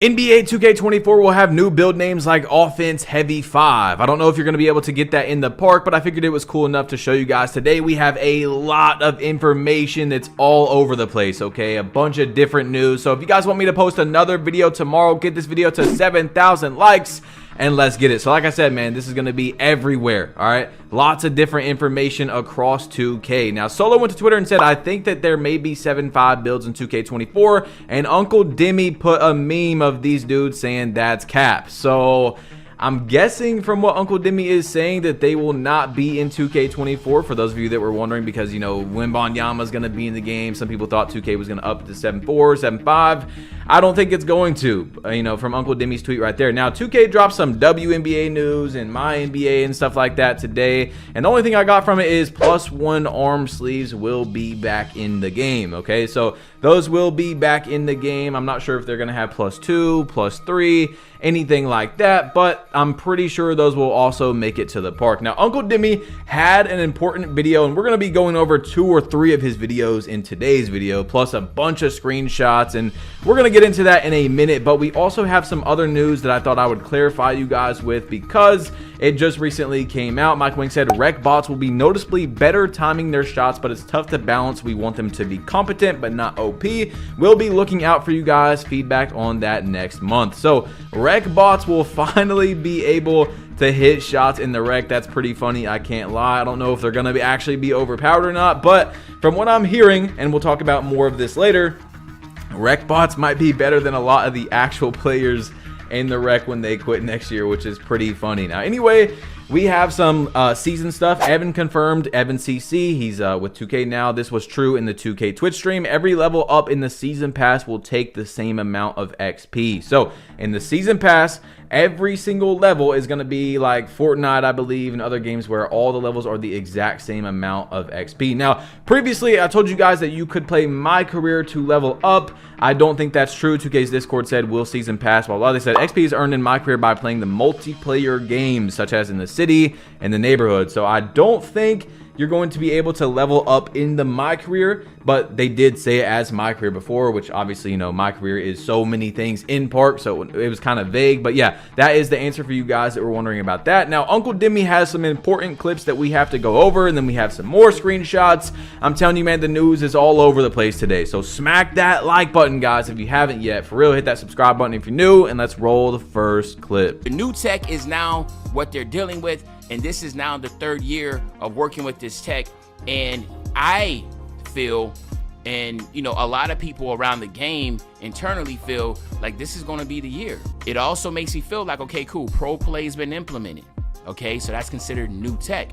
NBA 2K24 will have new build names like Offense Heavy 5. I don't know if you're going to be able to get that in the park, but I figured it was cool enough to show you guys. Today we have a lot of information that's all over the place, okay? A bunch of different news. So if you guys want me to post another video tomorrow, get this video to 7,000 likes. And let's get it. So like I said, man, this is going to be everywhere, all right? Lots of different information across 2K. Now, Solo went to Twitter and said, I think that there may be 7.5 builds in 2K24. And Uncle Demi put a meme of these dudes saying that's cap. So I'm guessing from what Uncle Demi is saying that they will not be in 2K24, for those of you that were wondering, because, you know, Wembanyama is going to be in the game. Some people thought 2K was going to up to 7.4, 7.5. I don't think it's going to, you know, from Uncle Demi's tweet right there. Now, 2K dropped some WNBA news and my NBA and stuff like that today. And the only thing I got from it is +1 arm sleeves will be back in the game, okay? So those will be back in the game. I'm not sure if they're going to have +2, +3, anything like that, but I'm pretty sure those will also make it to the park. Now, Uncle Demi had an important video, and we're going to be going over 2 or 3 of his videos in today's video, plus a bunch of screenshots, and we're going to get into that in a minute. But we also have some other news that I thought I would clarify you guys with, because it just recently came out. Mike Wing said rec bots will be noticeably better timing their shots, but it's tough to balance. We want them to be competent but not OP. We'll be looking out for you guys feedback on that next month. So rec bots will finally be able to hit shots in the rec. That's pretty funny, I can't lie. I don't know if they're gonna actually be overpowered or not, but from what I'm hearing, and we'll talk about more of this later, rec bots might be better than a lot of the actual players in the rec when they quit next year, which is pretty funny. Now, anyway, we have some season stuff. Evan confirmed, Evan CC, he's with 2K now. This was true in the 2K Twitch stream. Every level up in the season pass will take the same amount of XP. So in the season pass, every single level is going to be like Fortnite, I believe, and other games where all the levels are the exact same amount of XP. Now, previously, I told you guys that you could play My Career to level up. I don't think that's true. 2K's Discord said will season pass, while they said XP is earned in My Career by playing the multiplayer games, such as in the city and the neighborhood. So I don't think you're going to be able to level up in the My Career, but they did say it as My Career before, which obviously, you know, My Career is so many things in park, so it was kind of vague. But yeah, that is the answer for you guys that were wondering about that. Now, Uncle Demi has some important clips that we have to go over, and then we have some more screenshots. I'm telling you, man, the news is all over the place today. So smack that like button, guys, if you haven't yet. For real, hit that subscribe button if you're new, and let's roll the first clip. The new tech is now what they're dealing with, and this is now the 3rd year of working with this tech. And I feel, and you know, a lot of people around the game internally feel like this is going to be the year. It also makes me feel like, okay, cool, pro play has been implemented, okay, so that's considered new tech.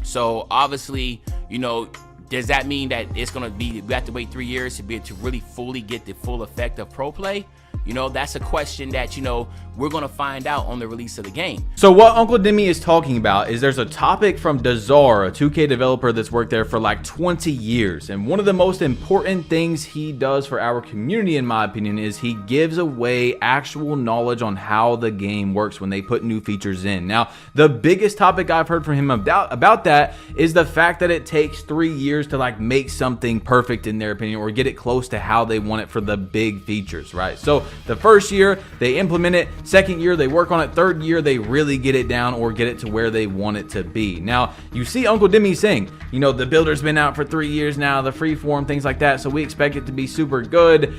So obviously, you know, does that mean that it's going to be, we have to wait 3 years to be able to really fully get the full effect of pro play? You know, that's a question that, you know, we're going to find out on the release of the game. So what Uncle Demi is talking about is there's a topic from Dazar, a 2K developer that's worked there for like 20 years. And one of the most important things he does for our community, in my opinion, is he gives away actual knowledge on how the game works when they put new features in. Now, the biggest topic I've heard from him about that is the fact that it takes 3 years to like make something perfect, in their opinion, or get it close to how they want it for the big features, right? So the first year they implement it, second year they work on it, third year they really get it down or get it to where they want it to be. Now, you see Uncle Demi saying, you know, the builder's been out for 3 years now, the freeform, things like that, so we expect it to be super good.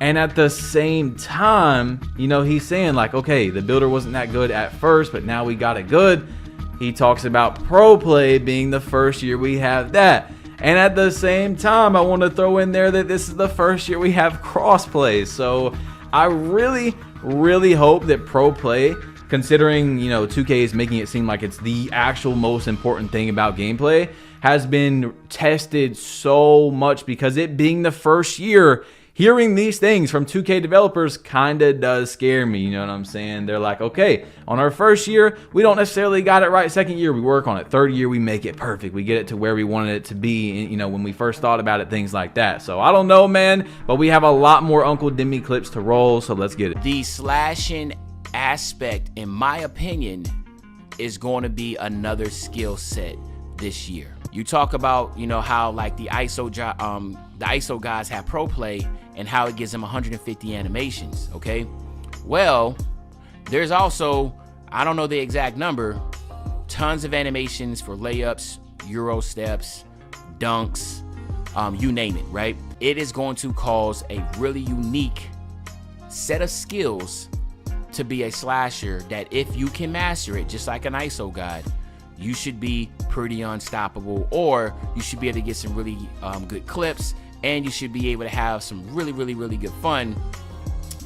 And at the same time, you know, he's saying like, okay, the builder wasn't that good at first, but now we got it good. He talks about pro play being the first year we have that. And at the same time, I want to throw in there that this is the first year we have crossplay. So I really hope that pro play, considering, you know, 2K is making it seem like it's the actual most important thing about gameplay, has been tested so much, because it being the first year, hearing these things from 2K developers kind of does scare me, you know what I'm saying? They're like, okay, on our first year, we don't necessarily got it right. Second year, we work on it. Third year, we make it perfect. We get it to where we wanted it to be, you know, when we first thought about it, things like that. So I don't know, man, but we have a lot more Uncle Demi clips to roll, so let's get it. The slashing aspect, in my opinion, is going to be another skill set this year. You talk about, you know, how like the ISO guys have pro play, and how it gives him 150 animations, okay? Well, there's also, I don't know the exact number, tons of animations for layups, Euro steps, dunks, you name it, right? It is going to cause a really unique set of skills to be a slasher that if you can master it, just like an ISO god, you should be pretty unstoppable, or you should be able to get some really good clips, and you should be able to have some really good fun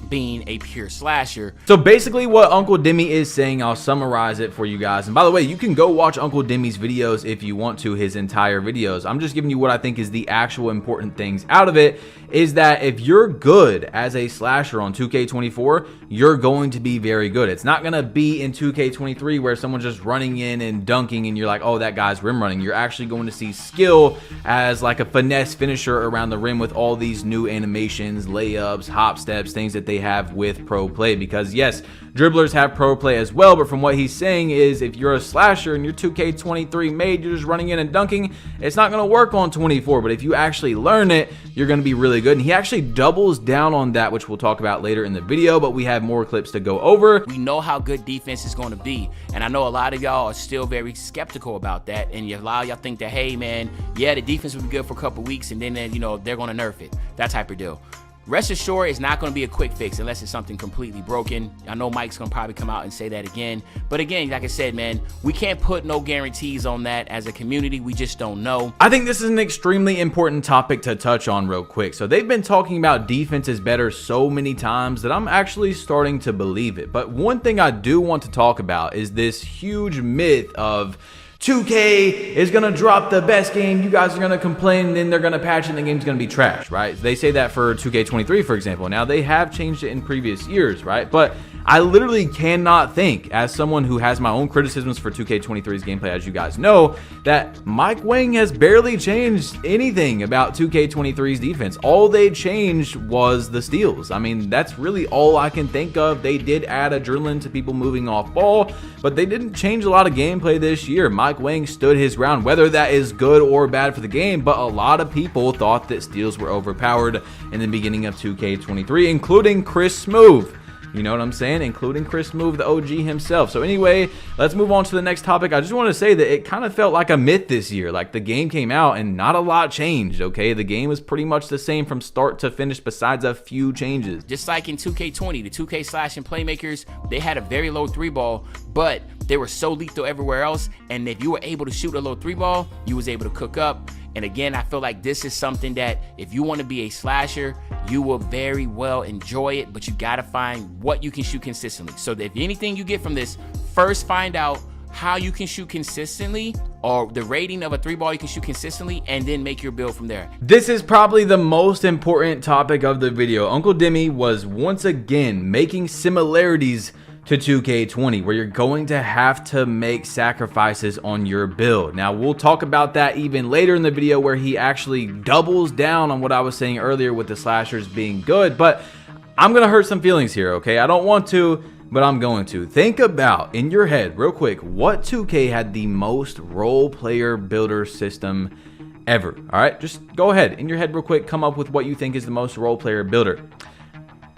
being a pure slasher. So basically what Uncle Demi is saying, I'll summarize it for you guys. And by the way, you can go watch Uncle Demi's videos if you want to, his entire videos. I'm just giving you what I think is the actual important things out of it, is that if you're good as a slasher on 2K24, you're going to be very good. It's not going to be in 2K23 where someone's just running in and dunking and you're like, oh, that guy's rim running. You're actually going to see skill as like a finesse finisher around the rim with all these new animations, layups, hop steps, things that they have with pro play. Because yes, dribblers have pro play as well, but from what he's saying is if you're a slasher and you're 2K23 made, you're just running in and dunking, it's not going to work on 24. But if you actually learn it, you're going to be really good. And he actually doubles down on that, which we'll talk about later in the video, but we have more clips to go over. We know how good defense is going to be, and I know a lot of y'all are still very skeptical about that, and a lot of y'all think that, hey man, yeah, the defense will be good for a couple weeks and then you know, they're going to nerf it, that type of deal. Rest assured, it's not going to be a quick fix unless it's something completely broken. I know Mike's going to probably come out and say that again. But again, like I said, man, we can't put no guarantees on that as a community. We just don't know. I think this is an extremely important topic to touch on real quick. So they've been talking about defense is better so many times that I'm actually starting to believe it. But one thing I do want to talk about is this huge myth of 2K is going to drop the best game, you guys are going to complain, and then they're going to patch it and the game's going to be trash, right? They say that for 2K23, for example. Now, they have changed it in previous years, right? But I literally cannot think, as someone who has my own criticisms for 2K23's gameplay, as you guys know, that Mike Wang has barely changed anything about 2K23's defense. All they changed was the steals. I mean, that's really all I can think of. They did add adrenaline to people moving off ball, but they didn't change a lot of gameplay this year. Mike Wang stood his ground, whether that is good or bad for the game, but a lot of people thought that steals were overpowered in the beginning of 2K23, including Chris Smoove. You know what I'm saying? Including Chris Smoove, the OG himself. So anyway, let's move on to the next topic. I just want to say that it kind of felt like a myth this year. Like the game came out and not a lot changed, okay? The game was pretty much the same from start to finish besides a few changes. Just like in 2K20, the 2K slashing playmakers, they had a very low 3-ball, but they were so lethal everywhere else. And if you were able to shoot a low 3-ball, you was able to cook up. And again, I feel like this is something that if you want to be a slasher, you will very well enjoy it, but you got to find what you can shoot consistently. So if anything you get from this, first find out how you can shoot consistently, or the rating of a 3-ball you can shoot consistently, and then make your build from there. This is probably the most important topic of the video. Uncle Demi was once again making similarities to 2K20, where you're going to have to make sacrifices on your build. Now, we'll talk about that even later in the video, where he actually doubles down on what I was saying earlier with the slashers being good, but I'm gonna hurt some feelings here, okay? I don't want to, but I'm going to. Think about, in your head, real quick, what 2K had the most role player builder system ever, all right? Just go ahead, in your head real quick, come up with what you think is the most role player builder.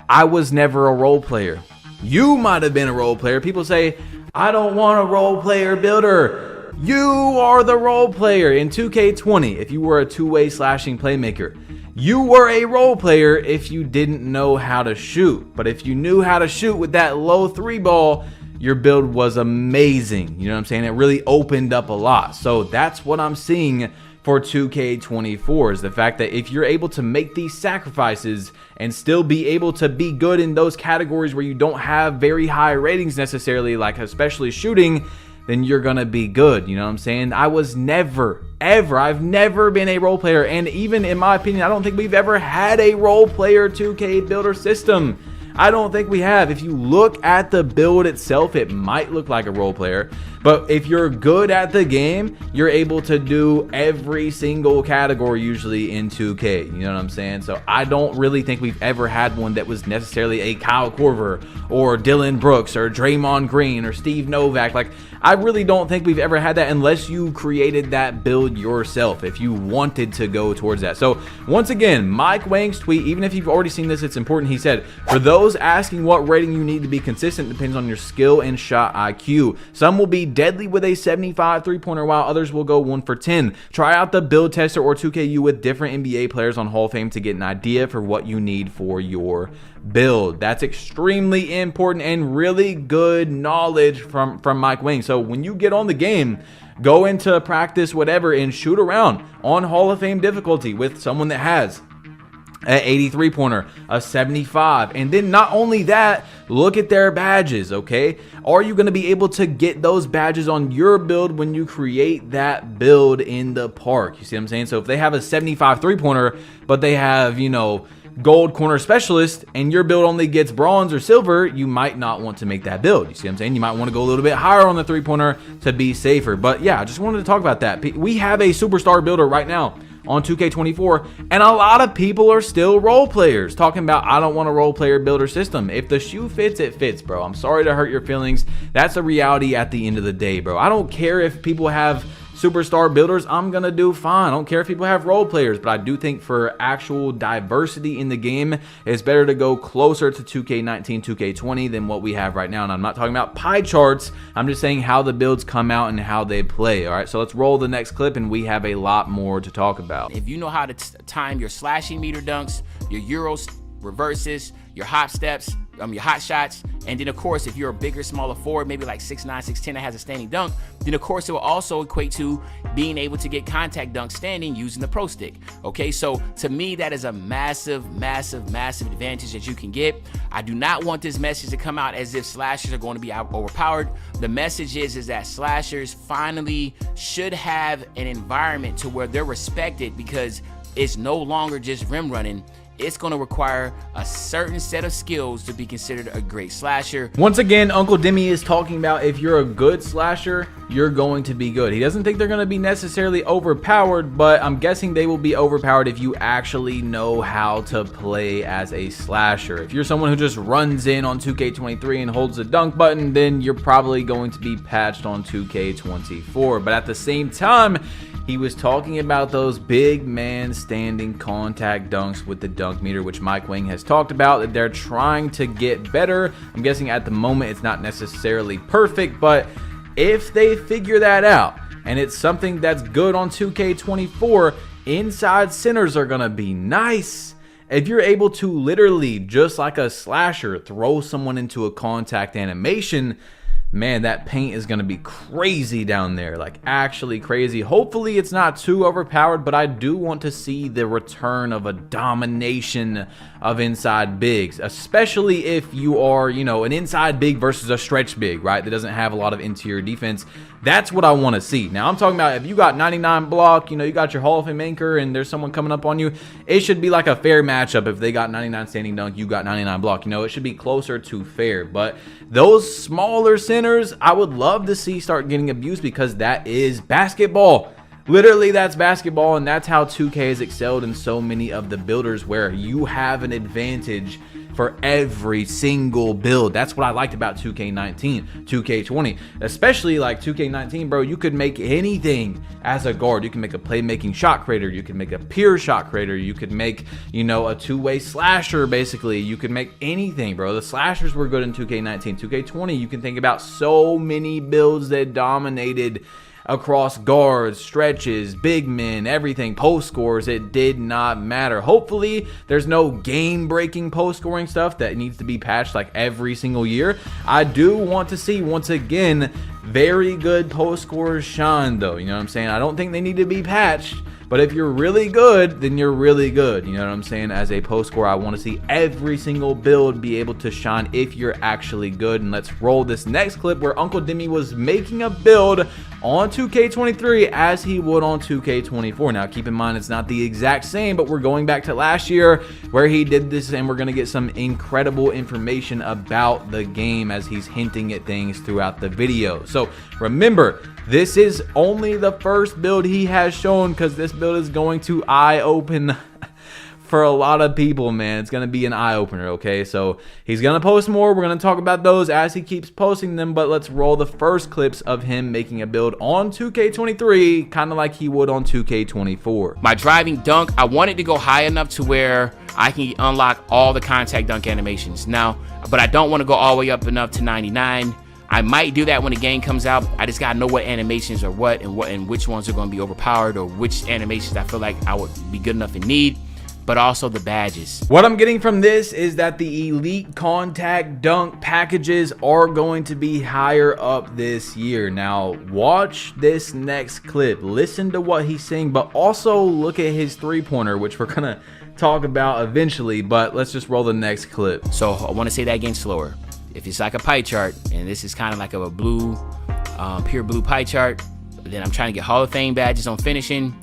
I was never a role player. You might have been a role player. People say, I don't want a role player builder. You are the role player. In 2K20, if you were a two-way slashing playmaker, you were a role player if you didn't know how to shoot. But if you knew how to shoot with that low 3-ball, your build was amazing. You know what I'm saying? It really opened up a lot. So that's what I'm seeing for 2K24, is the fact that if you're able to make these sacrifices and still be able to be good in those categories where you don't have very high ratings necessarily, like especially shooting, then you're gonna be good. You know what I'm saying? I was never, ever, I've never been a role player, and even in my opinion, I don't think we've ever had a role player 2K builder system. I don't think we have. If you look at the build itself, it might look like a role player, But if you're good at the game, you're able to do every single category usually in 2K. You know what I'm saying? So I don't really think we've ever had one that was necessarily a Kyle Korver or Dylan Brooks or Draymond Green or Steve Novak. Like, I really don't think we've ever had that unless you created that build yourself, if you wanted to go towards that. So once again, Mike Wang's tweet, even if you've already seen this, it's important. He said, for those asking what rating you need to be consistent depends on your skill and shot IQ. Some will be deadly with a 75 3-pointer, while others will go 1 for 10. Try out the build tester or 2KU with different NBA players on Hall of Fame to get an idea for what you need for your build. That's extremely important and really good knowledge from Mike Wang. So when you get on the game, go into practice, whatever, and shoot around on Hall of Fame difficulty with someone that has an 83 pointer, a 75, and then not only that, look at their badges. Okay, are you going to be able to get those badges on your build when you create that build in the park? You see what I'm saying? So if they have a 75 3-pointer, but they have, you know, gold corner specialist, and your build only gets bronze or silver, you might not want to make that build. You see what I'm saying? You might want to go a little bit higher on the 3-pointer to be safer. But yeah, I just wanted to talk about that. We have a superstar builder right now on 2K24, and a lot of people are still role players talking about, I don't want a role player builder system. If the shoe fits, it fits, bro. I'm sorry to hurt your feelings. That's the reality at the end of the day, bro. I don't care if people have superstar builders, I'm gonna do fine. I don't care if people have role players, but I do think for actual diversity in the game, it's better to go closer to 2K19, 2K20 than what we have right now. And I'm not talking about pie charts, I'm just saying how the builds come out and how they play. All right, so let's roll the next clip and we have a lot more to talk about. If you know how to time your slashing meter dunks, your euros, reverses, your hop steps, your hot shots, and then of course if you're a bigger, smaller forward, maybe like 6'9", 6'10", that has a standing dunk, then of course it will also equate to being able to get contact dunks standing using the pro stick. Okay, so to me that is a massive advantage that you can get. I do not want this message to come out as if slashers are going to be overpowered. The message is that slashers finally should have an environment to where they're respected, because it's no longer just rim running. It's going to require a certain set of skills to be considered a great slasher. Once again, Uncle Demi is talking about if you're a good slasher, you're going to be good. He doesn't think they're going to be necessarily overpowered, but I'm guessing they will be overpowered if you actually know how to play as a slasher. If you're someone who just runs in on 2K23 and holds the dunk button, then you're probably going to be patched on 2K24. But at the same time, he was talking about those big man standing contact dunks with the dunk meter, which Mike Wang has talked about, that they're trying to get better. I'm guessing at the moment it's not necessarily perfect, but if they figure that out and it's something that's good on 2K24, inside centers are going to be nice. If you're able to literally, just like a slasher, throw someone into a contact animation, man, that paint is going to be crazy down there, like actually crazy. Hopefully it's not too overpowered, but I do want to see the return of a domination of inside bigs, especially if you are, you know, an inside big versus a stretch big, right, that doesn't have a lot of interior defense. That's what I want to see. Now I'm talking about if you got 99 block, you know, you got your Hall of Fame anchor and there's someone coming up on you, it should be like a fair matchup. If they got 99 standing dunk, you got 99 block, you know, it should be closer to fair. But those smaller centers, I would love to see start getting abused, because that is basketball. Literally, that's basketball, and that's how 2K has excelled in so many of the builders, where you have an advantage for every single build. That's what I liked about 2K19, 2K20, especially like 2K19, bro. You could make anything as a guard. You can make a playmaking shot creator. You can make a pure shot creator. You could make, you know, a two-way slasher, basically. You could make anything, bro. The slashers were good in 2K19. 2K20, you can think about so many builds that dominated across guards, stretches, big men, everything, post scores. It did not matter. Hopefully there's no game-breaking post scoring stuff that needs to be patched like every single year. I do want to see, once again, very good post scorers shine, though. You know what I'm saying? I don't think they need to be patched, But if you're really good, then you're really good. You know what I'm saying? As a post scorer, I want to see every single build be able to shine if you're actually good. And let's roll this next clip where Uncle Demi was making a build on 2K23 as he would on 2K24. Now, keep in mind, it's not the exact same, but we're going back to last year where he did this, and we're going to get some incredible information about the game as he's hinting at things throughout the video. So remember, this is only the first build he has shown, because this build is going to eye-open for a lot of people, man. It's going to be an eye-opener, okay? So he's going to post more. We're going to talk about those as he keeps posting them, but let's roll the first clips of him making a build on 2K23, kind of like he would on 2K24. My driving dunk, I want it to go high enough to where I can unlock all the contact dunk animations. Now, but I don't want to go all the way up enough to 99. I might do that when the game comes out. I just gotta know what animations are what and which ones are going to be overpowered, or which animations I feel like I would be good enough and need. But also the badges. What I'm getting from this is that the elite contact dunk packages are going to be higher up this year. Now, watch this next clip. Listen to what he's saying, but also look at his three-pointer, which we're gonna talk about eventually, but let's just roll the next clip. So I want to say that again slower. If it's like a pie chart, and this is kind of like a blue, pure blue pie chart, then I'm trying to get Hall of Fame badges on finishing,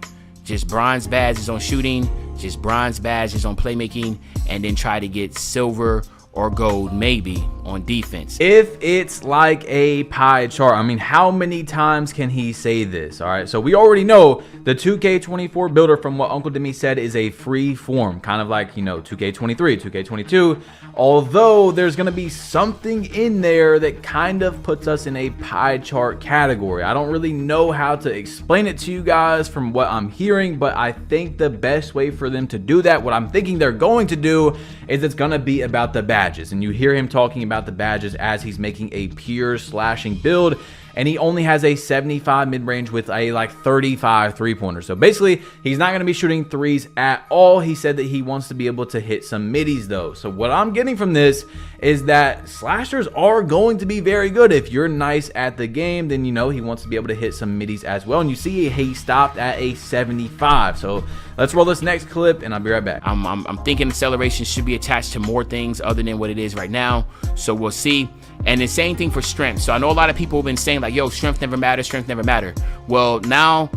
just bronze badges on shooting, just bronze badges on playmaking, and then try to get silver or gold maybe on defense. If it's like a pie chart, I mean, how many times can he say this? All right, so we already know the 2K24 builder, from what Uncle Demi said, is a free form, kind of like, you know, 2K23, 2K22, although there's going to be something in there that kind of puts us in a pie chart category. I don't really know how to explain it to you guys from what I'm hearing, but I think the best way for them to do that, what I'm thinking they're going to do, is it's going to be about the badges. And you hear him talking about the badges as he's making a pure slashing build, and he only has a 75 mid-range with a like 35 three-pointer. So basically, he's not going to be shooting threes at all. He said that he wants to be able to hit some middies though. So what I'm getting from this is that slashers are going to be very good. If you're nice at the game, then you know he wants to be able to hit some middies as well. And you see he stopped at a 75. So let's roll this next clip and I'll be right back. I'm thinking acceleration should be attached to more things other than what it is right now. So we'll see. And the same thing for strength. So I know a lot of people have been saying like, yo, strength never matters, strength never matter. Well, now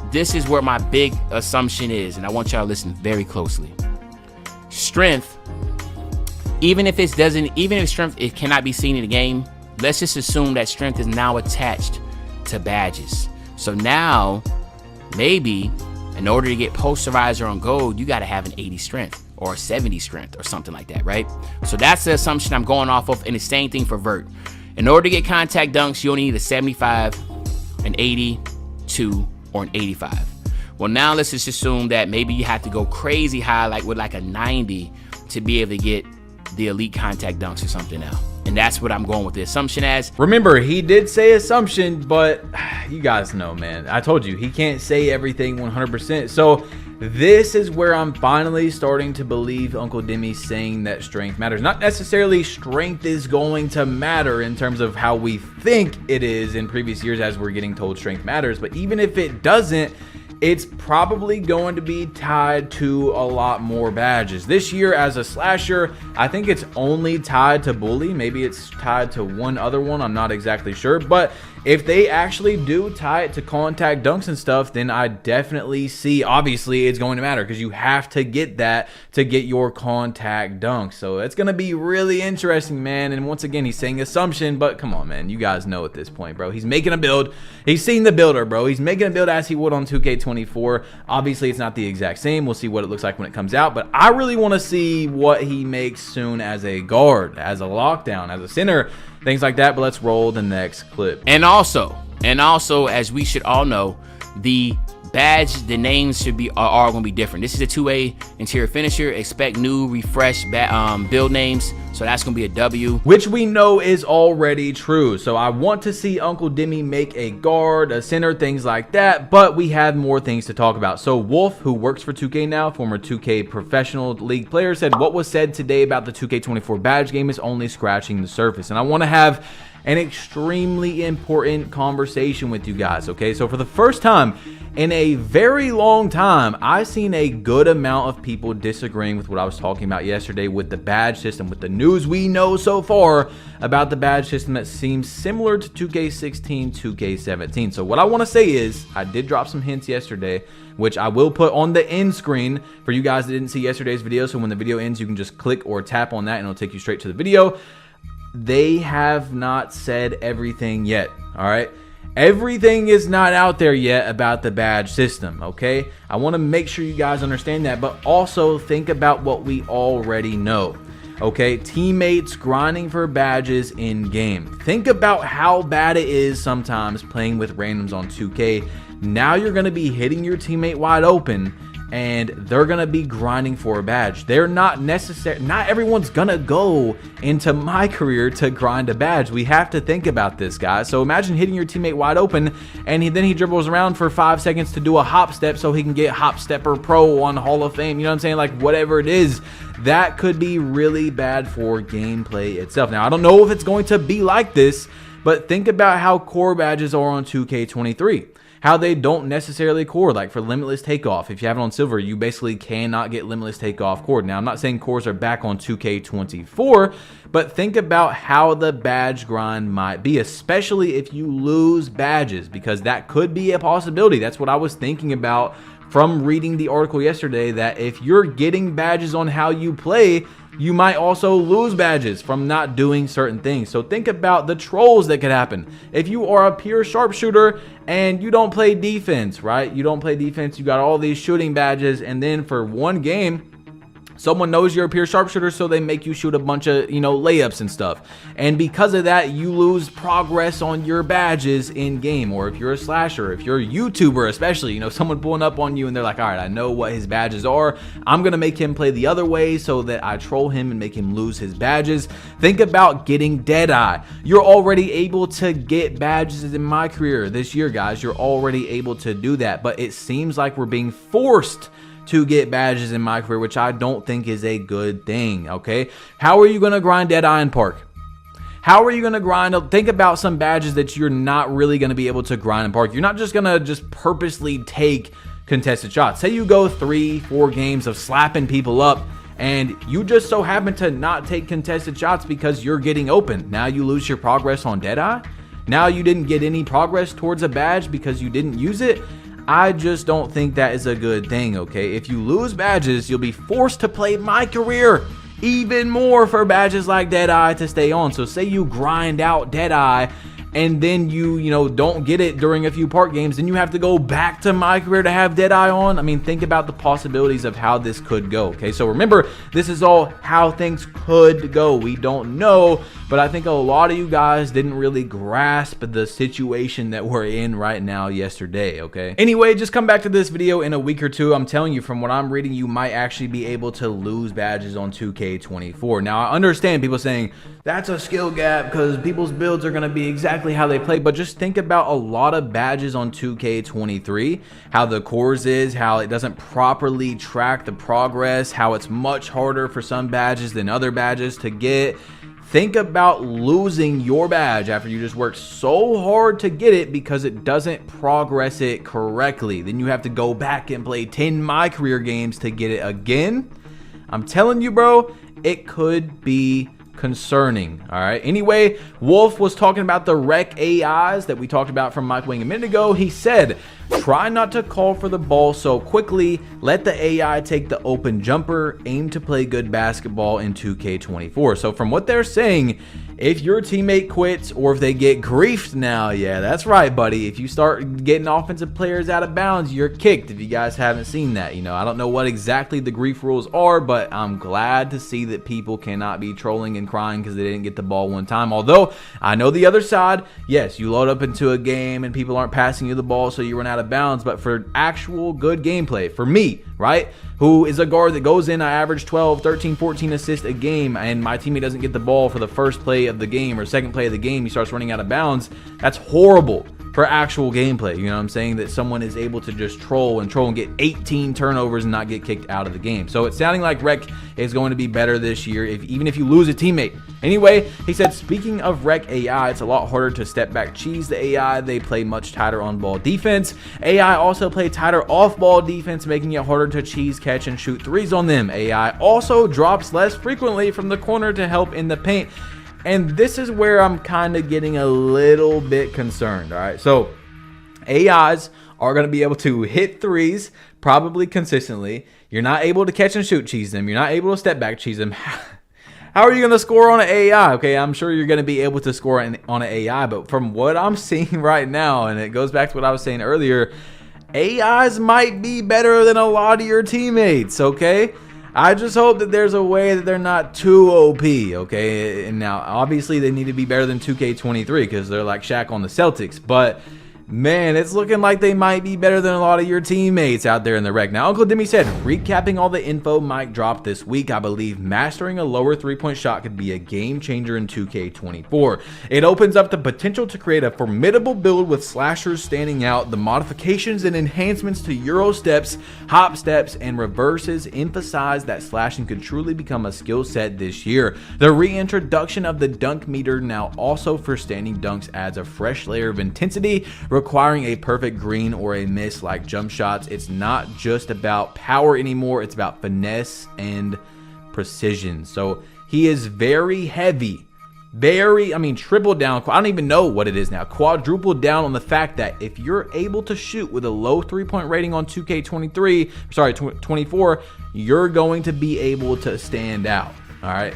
this is where my big assumption is, and I want y'all to listen very closely. Strength, even if strength it cannot be seen in the game, let's just assume that strength is now attached to badges. So now, maybe in order to get posterizer on gold, you got to have an 80 strength or 70 strength or something like that, right? So that's the assumption I'm going off of, and the same thing for vert. In order to get contact dunks, you only need a 75, an 82, or an 85. Well, now let's just assume that maybe you have to go crazy high, like with like a 90, to be able to get the elite contact dunks or something now. And that's what I'm going with the assumption as. Remember, he did say assumption, but you guys know, man. I told you, he can't say everything 100%. So this is where I'm finally starting to believe Uncle Demi saying that strength matters. Not necessarily strength is going to matter in terms of how we think it is in previous years as we're getting told strength matters, but even if it doesn't, it's probably going to be tied to a lot more badges. This year as a slasher, I think it's only tied to bully. Maybe it's tied to one other one. I'm not exactly sure. But if they actually do tie it to contact dunks and stuff, then I definitely see, obviously it's going to matter because you have to get that to get your contact dunks. So it's going to be really interesting, man. And once again, he's saying assumption, but come on, man. You guys know at this point, bro. He's making a build. He's seen the builder, bro. He's making a build as he would on 2K24. Obviously, it's not the exact same. We'll see what it looks like when it comes out. But I really want to see what he makes soon as a guard, as a lockdown, as a center, things like that. But let's roll the next clip. And also, as we should all know, the badge, the names should be are going to be different. This is a 2A interior finisher. Expect new, refreshed build names So that's going to be a W. Which we know is already true. So I want to see Uncle Demi make a guard, a center, things like that. But we have more things to talk about. So Wolf, who works for 2K now, former 2K professional league player, said what was said today about the 2K24 badge game is only scratching the surface. And I want to have an extremely important conversation with you guys, okay? So for the first time in a very long time, I've seen a good amount of people disagreeing with what I was talking about yesterday with the badge system, with the news we know so far about the badge system that seems similar to 2K16, 2K17. So what I want to say is, I did drop some hints yesterday, which I will put on the end screen for you guys that didn't see yesterday's video. So when the video ends, you can just click or tap on that and it'll take you straight to the video. They have not said everything yet, all right? Everything is not out there yet about the badge system, okay? I want to make sure you guys understand that, but also think about what we already know, okay? Teammates grinding for badges in game. Think about how bad it is sometimes playing with randoms on 2K. Now you're going to be hitting your teammate wide open, and they're gonna be grinding for a badge. They're not necessary. Not everyone's gonna go into my career to grind a badge. We have to think about this, guys. So imagine hitting your teammate wide open, and then he dribbles around for 5 seconds to do a hop step so he can get Hop Stepper Pro on Hall of Fame. You know what I'm saying? Like, whatever it is, that could be really bad for gameplay itself. Now, I don't know if it's going to be like this, but think about how core badges are on 2K23. How they don't necessarily core, like for Limitless Takeoff. If you have it on Silver, you basically cannot get Limitless Takeoff core. Now, I'm not saying cores are back on 2K24, but think about how the badge grind might be, especially if you lose badges, because that could be a possibility. That's what I was thinking about from reading the article yesterday, that if you're getting badges on how you play, you might also lose badges from not doing certain things. So think about the trolls that could happen. If you are a pure sharpshooter and you don't play defense, right? You don't play defense, you got all these shooting badges, and then for one game, someone knows you're a pure sharpshooter, so they make you shoot a bunch of, layups and stuff. And because of that, you lose progress on your badges in game. Or if you're a slasher, if you're a YouTuber especially, someone pulling up on you and they're like, all right, I know what his badges are. I'm going to make him play the other way so that I troll him and make him lose his badges. Think about getting Deadeye. You're already able to get badges in my career this year, guys. You're already able to do that. But it seems like we're being forced to get badges in my career, which I don't think is a good thing, okay? How are you going to grind Deadeye in Park? How are you going to grind? Think about some badges that you're not really going to be able to grind in Park. You're not just going to just purposely take contested shots. Say you go 3-4 games of slapping people up, and you just so happen to not take contested shots because you're getting open. Now you lose your progress on Deadeye? Now you didn't get any progress towards a badge because you didn't use it? I just don't think that is a good thing, okay? If you lose badges, you'll be forced to play my career even more for badges like Deadeye to stay on. So say you grind out Deadeye and then you don't get it during a few Park games, then you have to go back to my career to have Deadeye on. I mean, think about the possibilities of how this could go, okay? So remember, this is all how things could go. We don't know, but I think a lot of you guys didn't really grasp the situation that we're in right now yesterday, okay? Anyway, just come back to this video in a week or two. I'm telling you, from what I'm reading, you might actually be able to lose badges on 2K24. Now, I understand people saying, that's a skill gap because people's builds are going to be exactly how they play, but just think about a lot of badges on 2K23, how the cores is, how it doesn't properly track the progress, how it's much harder for some badges than other badges to get. Think about losing your badge after you just worked so hard to get it because it doesn't progress it correctly. Then you have to go back and play 10 My Career games to get it again. I'm telling you, bro, it could be concerning. All right. Anyway, Wolf was talking about the rec AIs that we talked about from Mike Wing a minute ago. He said, try not to call for the ball so quickly. Let the AI take the open jumper. Aim to play good basketball in 2K24. So from what they're saying, if your teammate quits or if they get griefed now, yeah, that's right, buddy. If you start getting offensive players out of bounds, you're kicked. If you guys haven't seen that, I don't know what exactly the grief rules are, but I'm glad to see that people cannot be trolling and crying because they didn't get the ball one time. Although I know the other side, yes, you load up into a game and people aren't passing you the ball, so you run out of bounds. But for actual good gameplay, for me, right? Who is a guard that goes in, I average 12, 13, 14 assists a game, and my teammate doesn't get the ball for the first play of the game or second play of the game. He starts running out of bounds. That's horrible for actual gameplay. You know what I'm saying? That someone is able to just troll and get 18 turnovers and not get kicked out of the game. So it's sounding like Rec is going to be better this year, even if you lose a teammate. Anyway, he said, speaking of Rec AI, it's a lot harder to step back cheese the AI. They play much tighter on ball defense. AI also play tighter off ball defense, making it harder to cheese, catch, and shoot threes on them. AI also drops less frequently from the corner to help in the paint. And this is where I'm kind of getting a little bit concerned, all right? So AIs are going to be able to hit threes probably consistently. You're not able to catch and shoot cheese them. You're not able to step back cheese them. How are you going to score on an AI? Okay, I'm sure you're going to be able to score on an AI, but from what I'm seeing right now, and it goes back to what I was saying earlier, AIs might be better than a lot of your teammates, okay? I just hope that there's a way that they're not too OP, okay? And now, obviously, they need to be better than 2K23 because they're like Shaq on the Celtics. But, man, it's looking like they might be better than a lot of your teammates out there in the Rec. Now, Uncle Demi said, recapping all the info Mike dropped this week, I believe mastering a lower three-point shot could be a game changer in 2K24. It opens up the potential to create a formidable build with slashers standing out. The modifications and enhancements to Euro steps, hop steps, and reverses emphasize that slashing could truly become a skill set this year. The reintroduction of the dunk meter now also for standing dunks adds a fresh layer of intensity, requiring a perfect green or a miss like jump shots. It's not just about power anymore, it's about finesse and precision. So he is very heavy, triple down, I don't even know what it is now, quadruple down on the fact that if you're able to shoot with a low 3-point rating on 24, you're going to be able to stand out. All right.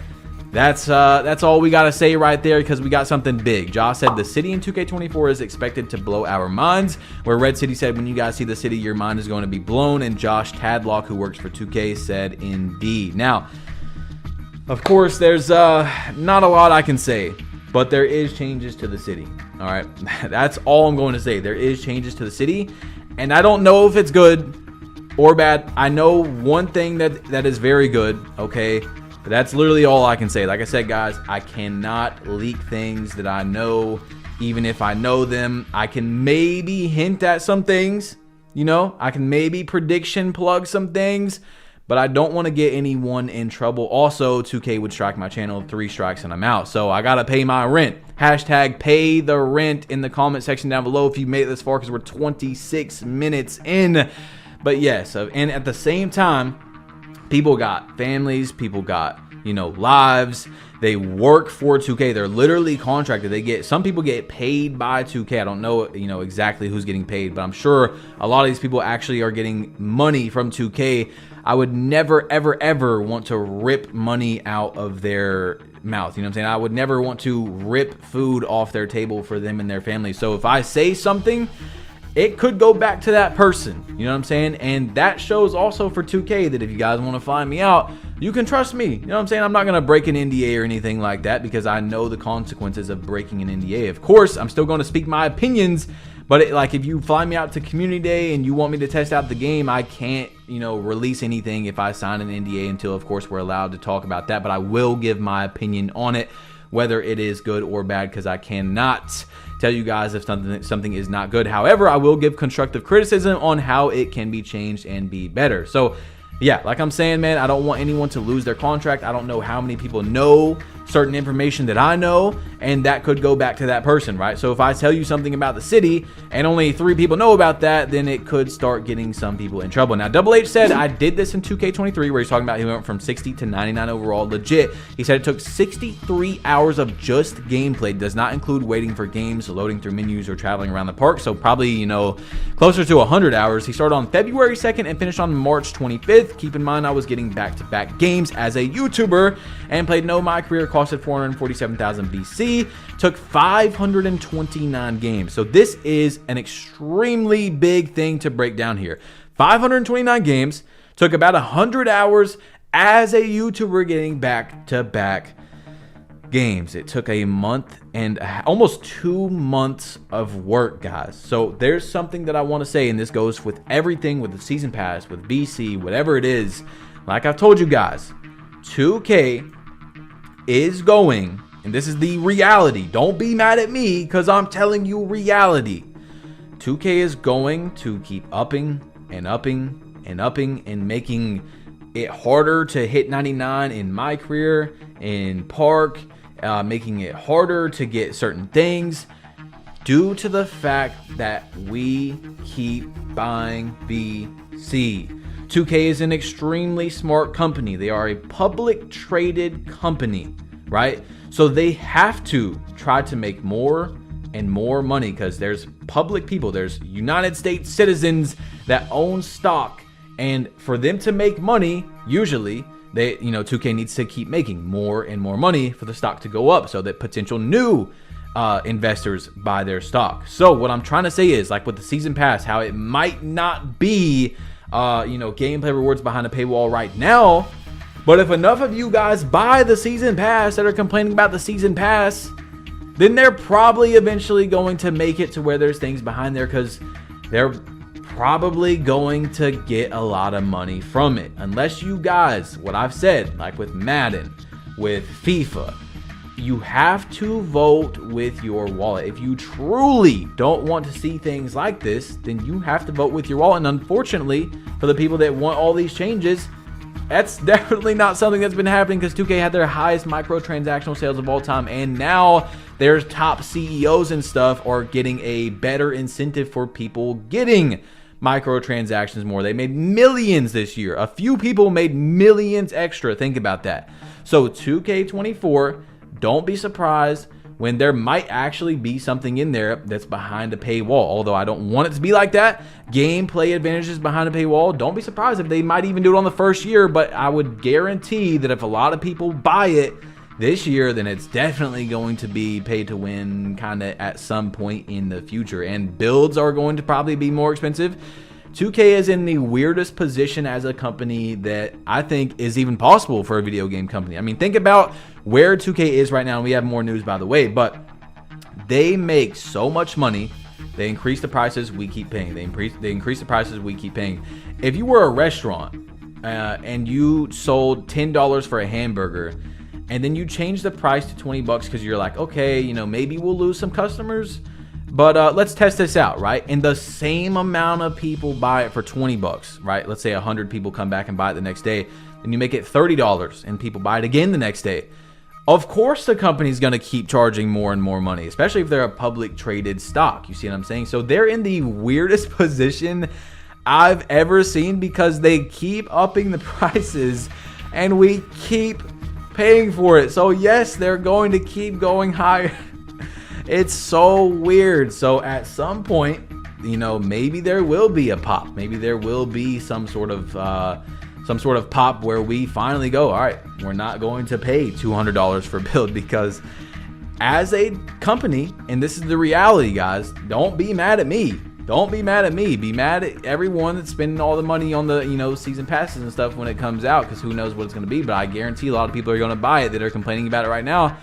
That's all we got to say right there because we got something big. Josh said the city in 2K24 is expected to blow our minds, where Red City said when you guys see the city, your mind is going to be blown, and Josh Tadlock, who works for 2K, said indeed. Now, of course, there's not a lot I can say, but there is changes to the city. All right, that's all I'm going to say. There is changes to the city, and I don't know if it's good or bad. I know one thing that is very good, okay? But that's literally all I can say. Like I said, guys, I cannot leak things that I know, even if I know them. I can maybe hint at some things, you know? I can maybe prediction plug some things, but I don't want to get anyone in trouble. Also, 2K would strike my channel, 3 strikes and I'm out. So I got to pay my rent. Hashtag pay the rent in the comment section down below if you made it this far because we're 26 minutes in. But yes, and at the same time, people got families, people got, you know, lives. They work for 2K. They're literally contracted. Some people get paid by 2K. I don't know, you know, exactly who's getting paid, but I'm sure a lot of these people actually are getting money from 2K. I would never, ever, ever want to rip money out of their mouth. You know what I'm saying? I would never want to rip food off their table for them and their family. So if I say something, it could go back to that person. You know what I'm saying? And that shows also for 2K that if you guys want to find me out, you can trust me. You know what I'm saying? I'm not going to break an NDA or anything like that because I know the consequences of breaking an NDA. Of course, I'm still going to speak my opinions, but like if you fly me out to community day and you want me to test out the game, I can't, you know, release anything if I sign an NDA until, of course, we're allowed to talk about that. But I will give my opinion on it, whether it is good or bad, because I cannot tell you guys if something is not good. However, I will give constructive criticism on how it can be changed and be better. So yeah, like I'm saying, man, I don't want anyone to lose their contract. I don't know how many people know certain information that I know, and that could go back to that person, right? So if I tell you something about the city and only 3 people know about that, then it could start getting some people in trouble. Now, Double H said, I did this in 2K23 where he's talking about he went from 60 to 99 overall. Legit. He said it took 63 hours of just gameplay. Does not include waiting for games, loading through menus, or traveling around the park. So probably, you know, closer to 100 hours. He started on February 2nd and finished on March 25th. Keep in mind, I was getting back-to-back games as a YouTuber and played no my career. Costed 447,000 BC, took 529 games. So this is an extremely big thing to break down here. 529 games, took about 100 hours as a YouTuber getting back-to-back games. It took a month and almost 2 months of work, guys. So there's something that I want to say, and this goes with everything, with the season pass, with BC, whatever it is. Like I've told you guys, 2K is going, and this is the reality. Don't be mad at me because I'm telling you reality. 2K is going to keep upping and upping and upping and making it harder to hit 99 in my career, in Park, making it harder to get certain things due to the fact that we keep buying BC. 2K is an extremely smart company. They are a public traded company, right? So they have to try to make more and more money because there's public people, there's United States citizens that own stock, and for them to make money, usually 2K needs to keep making more and more money for the stock to go up so that potential new investors buy their stock. So what I'm trying to say is, like with the season pass, how it might not be gameplay rewards behind a paywall right now, but if enough of you guys buy the season pass that are complaining about the season pass, then they're probably eventually going to make it to where there's things behind there, because they're probably going to get a lot of money from it. Unless you guys, what I've said, like with Madden, with FIFA, you have to vote with your wallet. If you truly don't want to see things like this, then you have to vote with your wallet. And unfortunately, for the people that want all these changes, that's definitely not something that's been happening, because 2K had their highest microtransactional sales of all time, and now their top CEOs and stuff are getting a better incentive for people getting microtransactions more. They made millions this year. A few people made millions extra. Think about that. So 2K24, don't be surprised when there might actually be something in there that's behind a paywall. Although I don't want it to be like that. Gameplay advantages behind a paywall. Don't be surprised if they might even do it on the first year, but I would guarantee that if a lot of people buy it this year, then it's definitely going to be pay to win kind of at some point in the future, and builds are going to probably be more expensive. 2K is in the weirdest position as a company that I think is even possible for a video game company. I mean, think about where 2K is right now, and we have more news, by the way, but they make so much money. They increase the prices, we keep paying. They increase the prices, we keep paying. If you were a restaurant and you sold $10 for a hamburger, and then you change the price to 20 bucks because you're like, okay, maybe we'll lose some customers, but let's test this out, right? And the same amount of people buy it for 20 bucks, right? Let's say 100 people come back and buy it the next day, and you make it $30 and people buy it again the next day. Of course the company's going to keep charging more and more money, especially if they're a public traded stock. You see what I'm saying? So they're in the weirdest position I've ever seen, because they keep upping the prices and we keep paying for it. So yes, they're going to keep going higher. It's so weird. So at some point, maybe there will be a pop. Maybe there will be some sort of pop where we finally go, all right, we're not going to pay $200 for build, because as a company, and this is the reality, guys, don't be mad at me. Don't be mad at me. Be mad at everyone that's spending all the money on the, season passes and stuff when it comes out, because who knows what it's going to be. But I guarantee a lot of people are going to buy it that are complaining about it right now.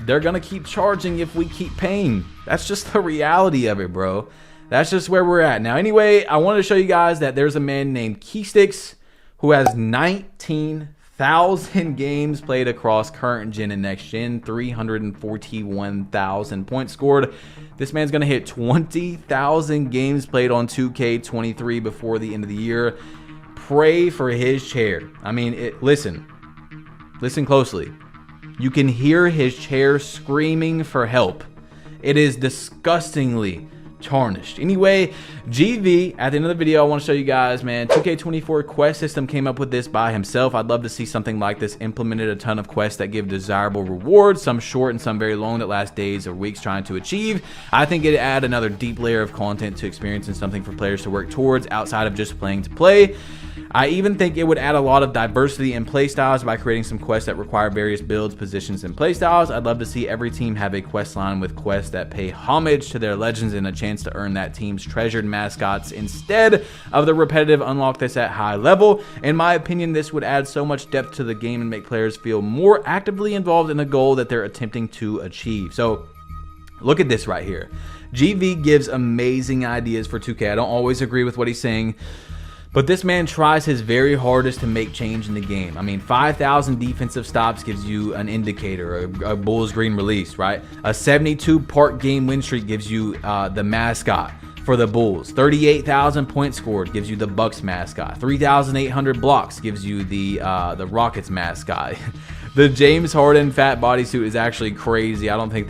They're going to keep charging if we keep paying. That's just the reality of it, bro. That's just where we're at. Now, anyway, I wanted to show you guys that there's a man named Keysticks who has 19,000 games played across current gen and next gen, 341,000 points scored. This man's going to hit 20,000 games played on 2K23 before the end of the year. Pray for his chair. I mean, listen closely. You can hear his chair screaming for help. It is disgustingly tarnished. Anyway, GV, at the end of the video, I want to show you guys, man, 2K24 quest system came up with this by himself. I'd love to see something like this implemented. A ton of quests that give desirable rewards, some short and some very long that last days or weeks trying to achieve. I think it'd add another deep layer of content to experience and something for players to work towards outside of just playing to play. I even think it would add a lot of diversity in playstyles by creating some quests that require various builds, positions, and playstyles. I'd love to see every team have a quest line with quests that pay homage to their legends and a chance to earn that team's treasured mascots instead of the repetitive unlock this at high level. In my opinion, this would add so much depth to the game and make players feel more actively involved in a goal that they're attempting to achieve. So look at this right here. GV gives amazing ideas for 2K. I don't always agree with what he's saying, but this man tries his very hardest to make change in the game. I mean, 5,000 defensive stops gives you an indicator, a Bulls green release, right? A 72-part game win streak gives you the mascot for the Bulls. 38,000 points scored gives you the Bucks mascot. 3,800 blocks gives you the Rockets mascot. The James Harden fat bodysuit is actually crazy. I don't think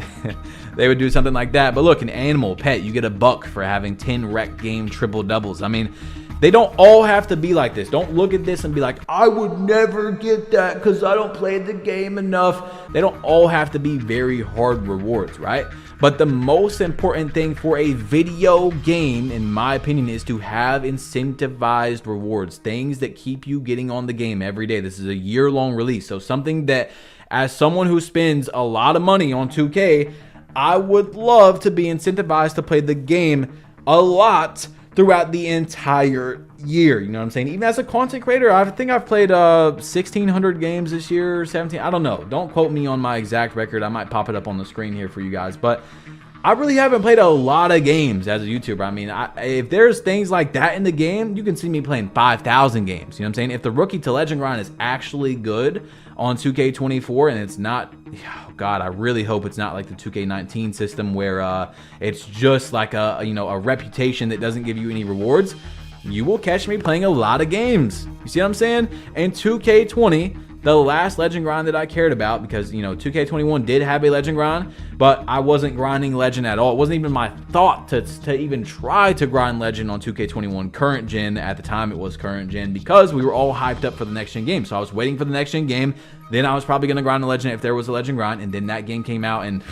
they would do something like that. But look, an animal pet, you get a buck for having 10 rec game triple doubles. I mean, they don't all have to be like this. Don't look at this and be like, I would never get that because I don't play the game enough. They don't all have to be very hard rewards, right? But the most important thing for a video game, in my opinion, is to have incentivized rewards. Things that keep you getting on the game every day. This is a year-long release. So something that, as someone who spends a lot of money on 2K, I would love to be incentivized to play the game a lot throughout the entire year. You know what I'm saying? Even as a content creator, I think I've played 1,600 games this year, 17. I don't know. Don't quote me on my exact record. I might pop it up on the screen here for you guys. But I really haven't played a lot of games as a YouTuber. I mean, if there's things like that in the game, you can see me playing 5,000 games. You know what I'm saying? If the rookie to legend grind is actually good on 2K24 and it's not, oh God, I really hope it's not like the 2K19 system where it's just like a reputation that doesn't give you any rewards, you will catch me playing a lot of games. You see what I'm saying? And 2K20, the last legend grind that I cared about, because 2K21 did have a legend grind, but I wasn't grinding legend at all. It wasn't even my thought to even try to grind legend on 2K21 current gen. At the time it was current gen, because we were all hyped up for the next gen game. So I was waiting for the next gen game, then I was probably going to grind a legend if there was a legend grind, and then that game came out, and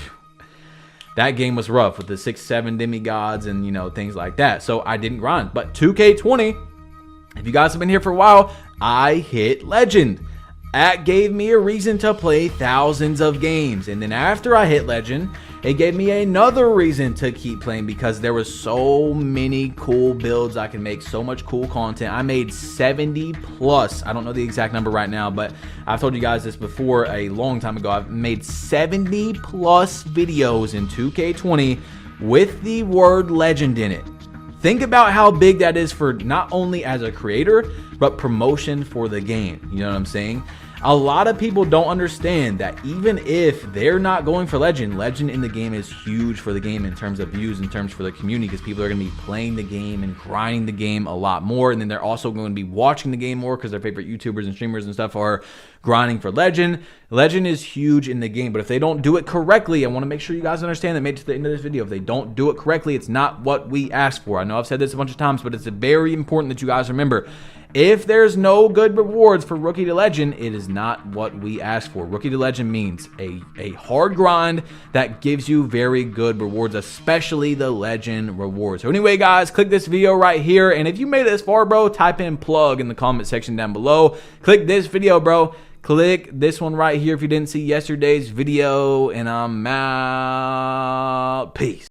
that game was rough with the 6-7 demigods and things like that. So I didn't grind. But 2K20, if you guys have been here for a while, I hit legend. That gave me a reason to play thousands of games. And then after I hit legend, it gave me another reason to keep playing, because there was so many cool builds I can make, so much cool content. I made 70 plus, I don't know the exact number right now, but I've told you guys this before a long time ago. I've made 70 plus videos in 2K20 with the word legend in it. Think about how big that is for not only as a creator, but promotion for the game. You know what I'm saying? A lot of people don't understand that even if they're not going for legend in the game is huge for the game in terms of views, in terms for the community, because people are going to be playing the game and grinding the game a lot more. And then they're also going to be watching the game more because their favorite YouTubers and streamers and stuff are grinding for legend. Legend is huge in the game, but if they don't do it correctly, I want to make sure you guys understand that made it to the end of this video. If they don't do it correctly, it's not what we asked for. I know I've said this a bunch of times, but it's very important that you guys remember. If there's no good rewards for Rookie to Legend, it is not what we asked for. Rookie to Legend means a hard grind that gives you very good rewards, especially the Legend rewards. So anyway, guys, click this video right here. And if you made it this far, bro, type in plug in the comment section down below. Click this video, bro. Click this one right here if you didn't see yesterday's video. And I'm out. Peace.